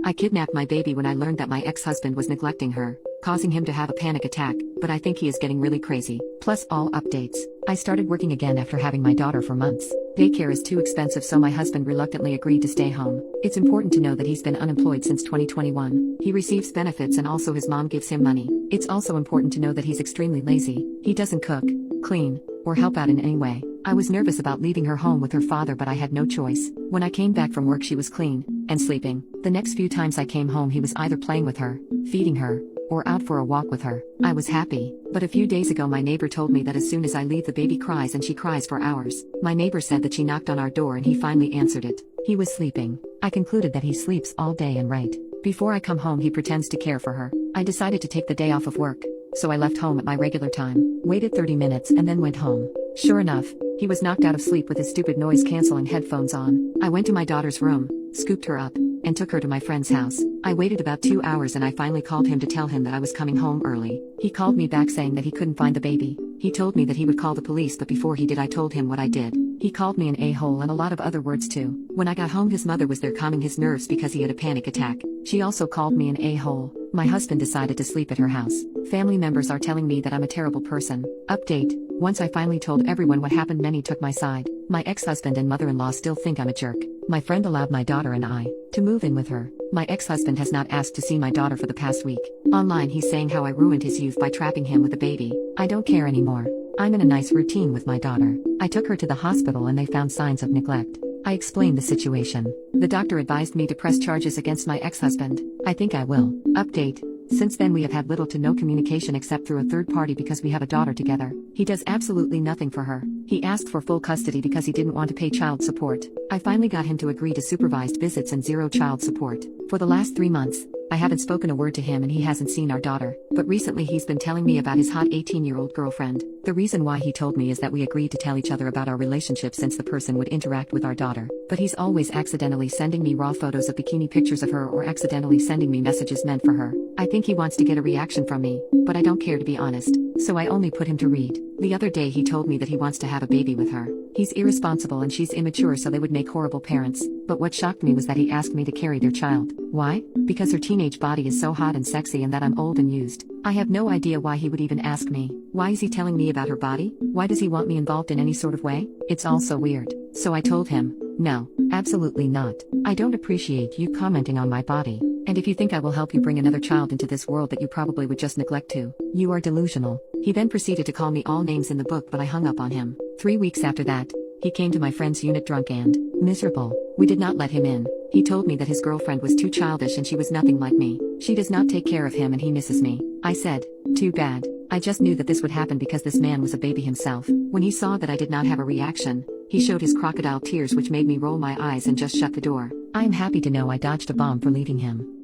I kidnapped my baby when I learned that my ex-husband was neglecting her, causing him to have a panic attack, but I think he is getting really crazy. Plus all updates. I started working again after having my daughter for months. Daycare is too expensive, so my husband reluctantly agreed to stay home. It's important to know that he's been unemployed since 2021. He receives benefits and also his mom gives him money. It's also important to know that he's extremely lazy. He doesn't cook, clean, or help out in any way. I was nervous about leaving her home with her father, but I had no choice. When I came back from work, she was clean and sleeping. The next few times I came home, he was either playing with her, feeding her, or out for a walk with her. I was happy. But a few days ago my neighbor told me that as soon as I leave, the baby cries, and she cries for hours. My neighbor said that she knocked on our door and he finally answered it. He was sleeping. I concluded that he sleeps all day and right before I come home he pretends to care for her. I decided to take the day off of work, so I left home at my regular time, waited 30 minutes and then went home. Sure enough, he was knocked out of sleep with his stupid noise-canceling headphones on. I went to my daughter's room, scooped her up, and took her to my friend's house. I waited about 2 hours and I finally called him to tell him that I was coming home early. He called me back saying that he couldn't find the baby. He told me that he would call the police, but before he did I told him what I did. He called me an a-hole and a lot of other words too. When I got home his mother was there calming his nerves because he had a panic attack. She also called me an a-hole. My husband decided to sleep at her house. Family members are telling me that I'm a terrible person. Update. Once I finally told everyone what happened, many took my side. My ex-husband and mother-in-law still think I'm a jerk. My friend allowed my daughter and I to move in with her. My ex-husband has not asked to see my daughter for the past week. Online he's saying how I ruined his youth by trapping him with a baby. I don't care anymore. I'm in a nice routine with my daughter. I took her to the hospital and they found signs of neglect. I explained the situation. The doctor advised me to press charges against my ex-husband. I think I will. Update. Since then we have had little to no communication except through a third party because we have a daughter together. He does absolutely nothing for her. He asked for full custody because he didn't want to pay child support. I finally got him to agree to supervised visits and zero child support. For the last 3 months, I haven't spoken a word to him and he hasn't seen our daughter. But recently he's been telling me about his hot 18-year-old girlfriend. The reason why he told me is that we agreed to tell each other about our relationship since the person would interact with our daughter. But he's always accidentally sending me raw photos of bikini pictures of her or accidentally sending me messages meant for her. I think he wants to get a reaction from me, but I don't care, to be honest. So I only put him to read. The other day he told me that he wants to have a baby with her. He's irresponsible and she's immature, so they would make horrible parents. But what shocked me was that he asked me to carry their child. Why? Because her teenage body is so hot and sexy and that I'm old and used. I have no idea why he would even ask me. Why is he telling me about her body? Why does he want me involved in any sort of way? It's all so weird. So I told him, no, absolutely not. I don't appreciate you commenting on my body. And if you think I will help you bring another child into this world that you probably would just neglect to, you are delusional. He then proceeded to call me all names in the book, but I hung up on him. 3 weeks after that, he came to my friend's unit drunk and miserable. We did not let him in. He told me that his girlfriend was too childish and she was nothing like me. She does not take care of him and he misses me. I said, too bad. I just knew that this would happen because this man was a baby himself. When he saw that I did not have a reaction, he showed his crocodile tears, which made me roll my eyes and just shut the door. I am happy to know I dodged a bomb for leaving him.